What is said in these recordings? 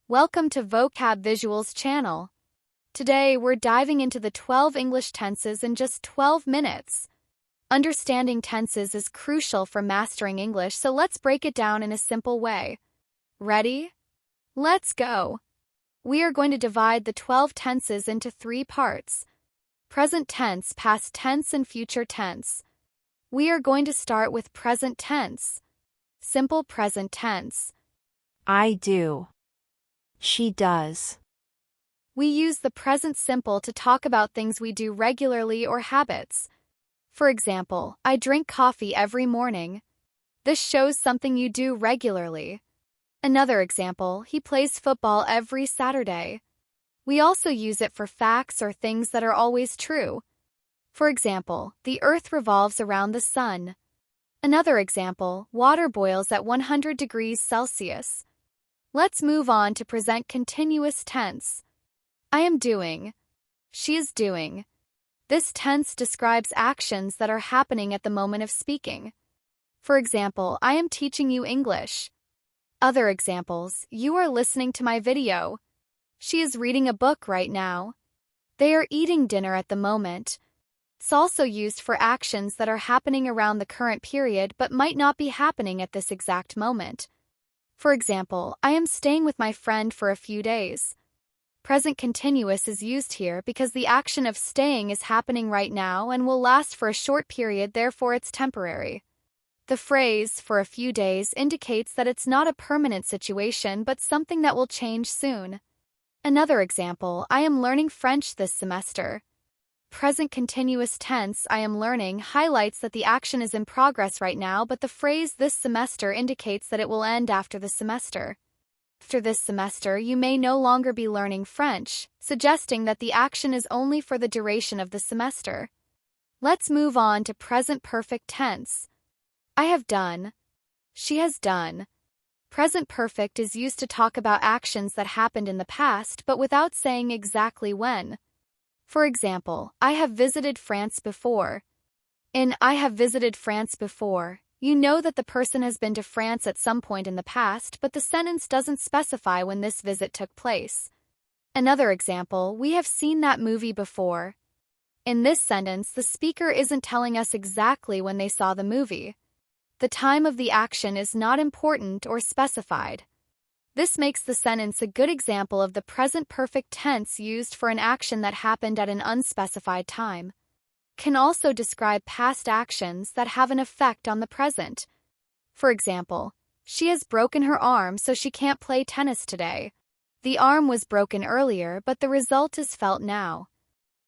Welcome to Vocab Visuals channel. Today we're diving into the 12 English tenses in just 12 minutes. Understanding tenses is crucial for mastering English, so let's break it down in a simple way. Ready? Let's go. We are going to divide the 12 tenses into 3 parts: present tense, past tense, and future tense. We are going to start with present tense. Simple present tense. I do. She does. We use the present simple to talk about things we do regularly or habits. For example, I drink coffee every morning. This shows something you do regularly. Another example, he plays football every Saturday. We also use it for facts or things that are always true. For example, the earth revolves around the sun. Another example, water boils at 100 degrees Celsius. Let's move on to present continuous tense. I am doing. She is doing. This tense describes actions that are happening at the moment of speaking. For example, I am teaching you English. Other examples, you are listening to my video. She is reading a book right now. They are eating dinner at the moment. It's also used for actions that are happening around the current period but might not be happening at this exact moment. For example, I am staying with my friend for a few days. Present continuous is used here because the action of staying is happening right now and will last for a short period, therefore it's temporary. The phrase, for a few days, indicates that it's not a permanent situation but something that will change soon. Another example, I am learning French this semester. Present continuous tense, I am learning, highlights that the action is in progress right now, but the phrase this semester indicates that it will end after the semester. After this semester, you may no longer be learning French, suggesting that the action is only for the duration of the semester. Let's move on to present perfect tense. I have done. She has done. Present perfect is used to talk about actions that happened in the past but without saying exactly when. For example, I have visited France before. In I have visited France before, you know that the person has been to France at some point in the past, but the sentence doesn't specify when this visit took place. Another example, we have seen that movie before. In this sentence, the speaker isn't telling us exactly when they saw the movie. The time of the action is not important or specified. This makes the sentence a good example of the present perfect tense used for an action that happened at an unspecified time. Can also describe past actions that have an effect on the present. For example, she has broken her arm so she can't play tennis today. The arm was broken earlier, but the result is felt now.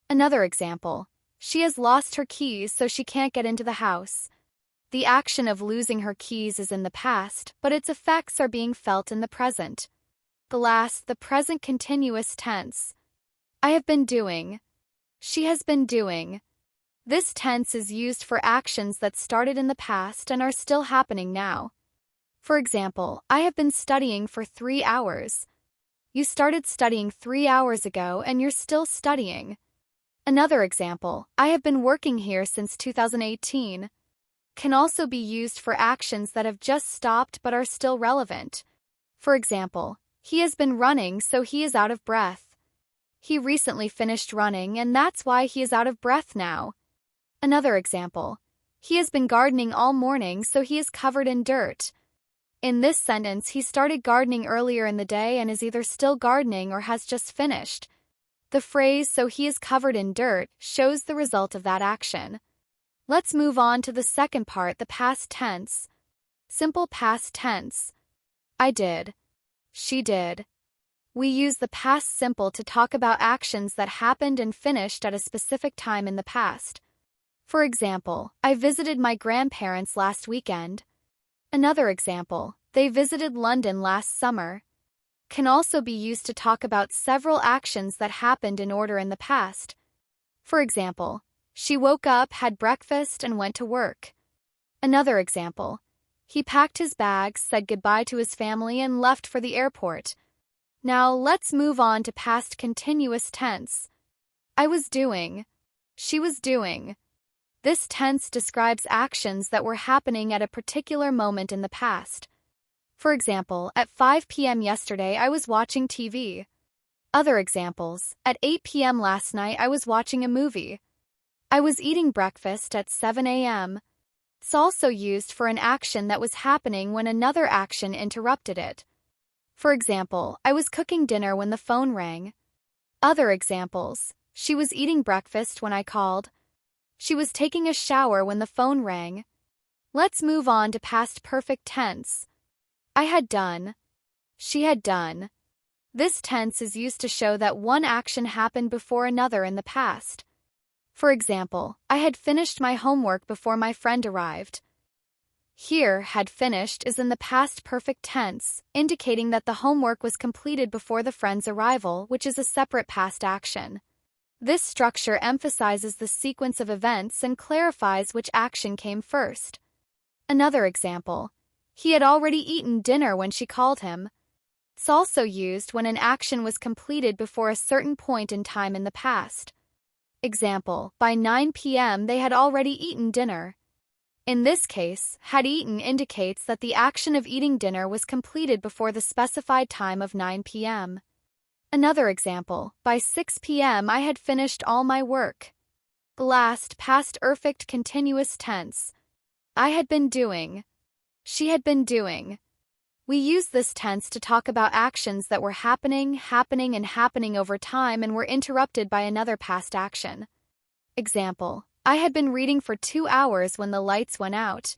Another example, she has lost her keys so she can't get into the house. The action of losing her keys is in the past, but its effects are being felt in the present. The present continuous tense. I have been doing. She has been doing. This tense is used for actions that started in the past and are still happening now. For example, I have been studying for 3 hours. You started studying 3 hours ago and you're still studying. Another example, I have been working here since 2018. Can also be used for actions that have just stopped but are still relevant. For example, he has been running so he is out of breath. He recently finished running and that's why he is out of breath now. Another example, he has been gardening all morning so he is covered in dirt. In this sentence, he started gardening earlier in the day and is either still gardening or has just finished. The phrase "so he is covered in dirt" shows the result of that action. Let's move on to the second part, the past tense. Simple past tense. I did. She did. We use the past simple to talk about actions that happened and finished at a specific time in the past. For example, I visited my grandparents last weekend. Another example, they visited London last summer. Can also be used to talk about several actions that happened in order in the past. For example, she woke up, had breakfast, and went to work. Another example, he packed his bags, said goodbye to his family, and left for the airport. Now let's move on to past continuous tense. I was doing. She was doing. This tense describes actions that were happening at a particular moment in the past. For example, at 5 p.m. yesterday I was watching TV. Other examples, at 8 p.m. last night I was watching a movie. I was eating breakfast at 7 a.m. It's also used for an action that was happening when another action interrupted it. For example, I was cooking dinner when the phone rang. Other examples, she was eating breakfast when I called. She was taking a shower when the phone rang. Let's move on to past perfect tense. I had done. She had done. This tense is used to show that one action happened before another in the past. For example, I had finished my homework before my friend arrived. Here, had finished is in the past perfect tense, indicating that the homework was completed before the friend's arrival, which is a separate past action. This structure emphasizes the sequence of events and clarifies which action came first. Another example, he had already eaten dinner when she called him. It's also used when an action was completed before a certain point in time in the past. Example, by 9 p.m. they had already eaten dinner. In this case, had eaten indicates that the action of eating dinner was completed before the specified time of 9 p.m. Another example, by 6 p.m. I had finished all my work. The last, past perfect continuous tense. I had been doing. She had been doing. We use this tense to talk about actions that were happening over time and were interrupted by another past action. Example, I had been reading for 2 hours when the lights went out.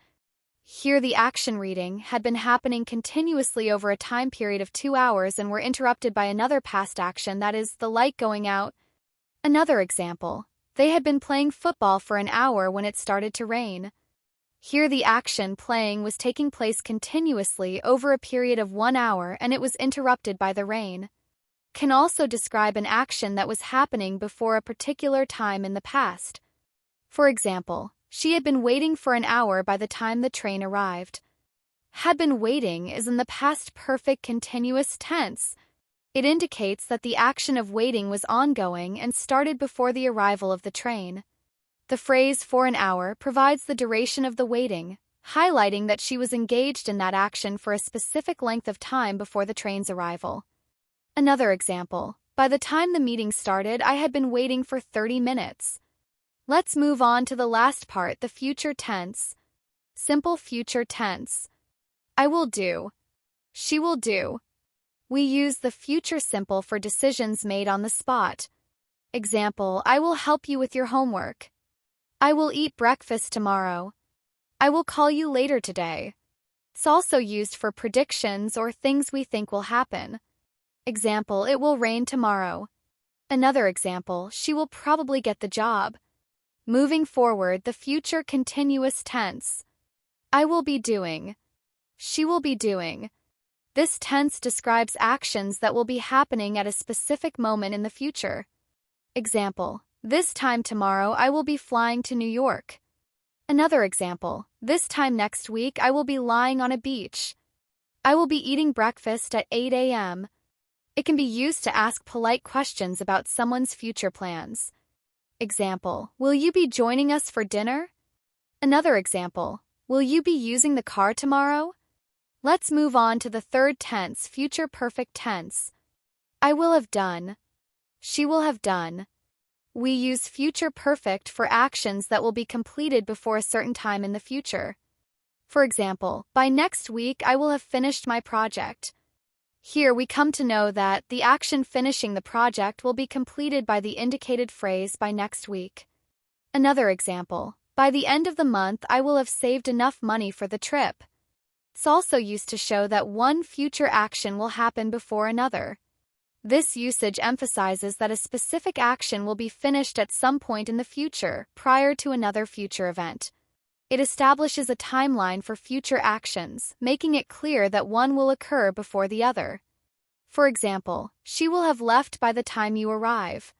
Here the action reading had been happening continuously over a time period of 2 hours and were interrupted by another past action, that is, the light going out. Another example, they had been playing football for an hour when it started to rain. Here the action playing was taking place continuously over a period of 1 hour and it was interrupted by the rain. Can also describe an action that was happening before a particular time in the past. For example, she had been waiting for an hour by the time the train arrived. Had been waiting is in the past perfect continuous tense. It indicates that the action of waiting was ongoing and started before the arrival of the train. The phrase for an hour provides the duration of the waiting, highlighting that she was engaged in that action for a specific length of time before the train's arrival. Another example, by the time the meeting started, I had been waiting for 30 minutes. Let's move on to the last part, the future tense. Simple future tense. I will do. She will do. We use the future simple for decisions made on the spot. Example, I will help you with your homework. I will eat breakfast tomorrow. I will call you later today. It's also used for predictions or things we think will happen. Example, it will rain tomorrow. Another example, she will probably get the job. Moving forward, the future continuous tense. I will be doing. She will be doing. This tense describes actions that will be happening at a specific moment in the future. Example, this time tomorrow I will be flying to New York. Another example, this time next week I will be lying on a beach. I will be eating breakfast at 8 a.m. It can be used to ask polite questions about someone's future plans. Example, will you be joining us for dinner? Another example, will you be using the car tomorrow? Let's move on to the third tense, future perfect tense. I will have done. She will have done. We use future perfect for actions that will be completed before a certain time in the future. For example, by next week I will have finished my project. Here we come to know that the action finishing the project will be completed by the indicated phrase by next week. Another example, by the end of the month I will have saved enough money for the trip. It's also used to show that one future action will happen before another. This usage emphasizes that a specific action will be finished at some point in the future, prior to another future event. It establishes a timeline for future actions, making it clear that one will occur before the other. For example, she will have left by the time you arrive.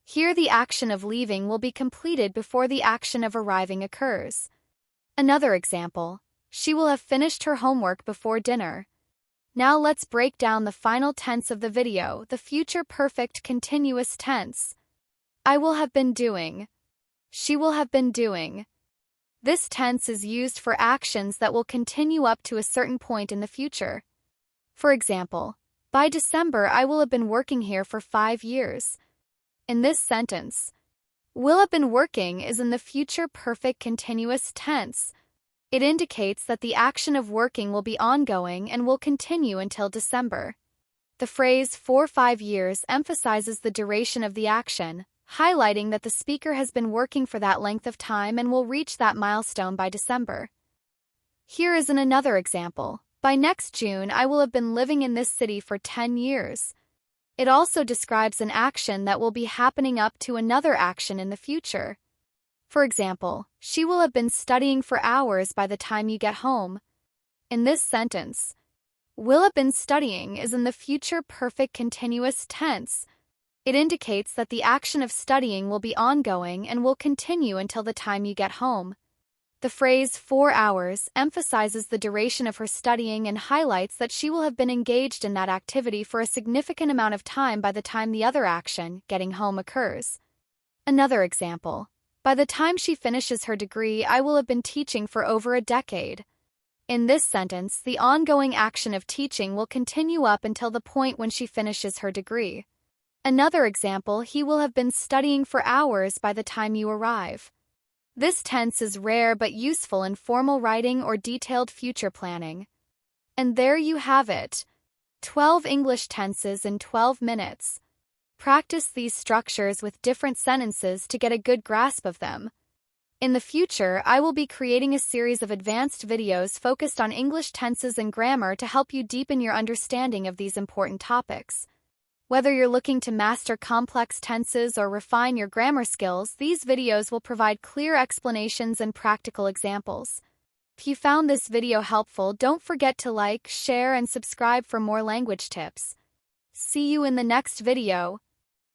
Here the action of leaving will be completed before the action of arriving occurs. Another example, she will have finished her homework before dinner. Now let's break down the final tense of the video, the future perfect continuous tense. I will have been doing. She will have been doing. This tense is used for actions that will continue up to a certain point in the future. For example, by December I will have been working here for 5 years. In this sentence, will have been working is in the future perfect continuous tense. It indicates that the action of working will be ongoing and will continue until December. The phrase for 5 years emphasizes the duration of the action, highlighting that the speaker has been working for that length of time and will reach that milestone by December. Here is another example. By next June, I will have been living in this city for 10 years. It also describes an action that will be happening up to another action in the future. For example, she will have been studying for hours by the time you get home. In this sentence, will have been studying is in the future perfect continuous tense. It indicates that the action of studying will be ongoing and will continue until the time you get home. The phrase 4 hours emphasizes the duration of her studying and highlights that she will have been engaged in that activity for a significant amount of time by the time the other action, getting home, occurs. Another example. By the time she finishes her degree, I will have been teaching for over a decade. In this sentence, the ongoing action of teaching will continue up until the point when she finishes her degree. Another example, he will have been studying for hours by the time you arrive. This tense is rare but useful in formal writing or detailed future planning. And there you have it. 12 English tenses in 12 minutes. Practice these structures with different sentences to get a good grasp of them. In the future, I will be creating a series of advanced videos focused on English tenses and grammar to help you deepen your understanding of these important topics. Whether you're looking to master complex tenses or refine your grammar skills, these videos will provide clear explanations and practical examples. If you found this video helpful, don't forget to like, share, and subscribe for more language tips. See you in the next video.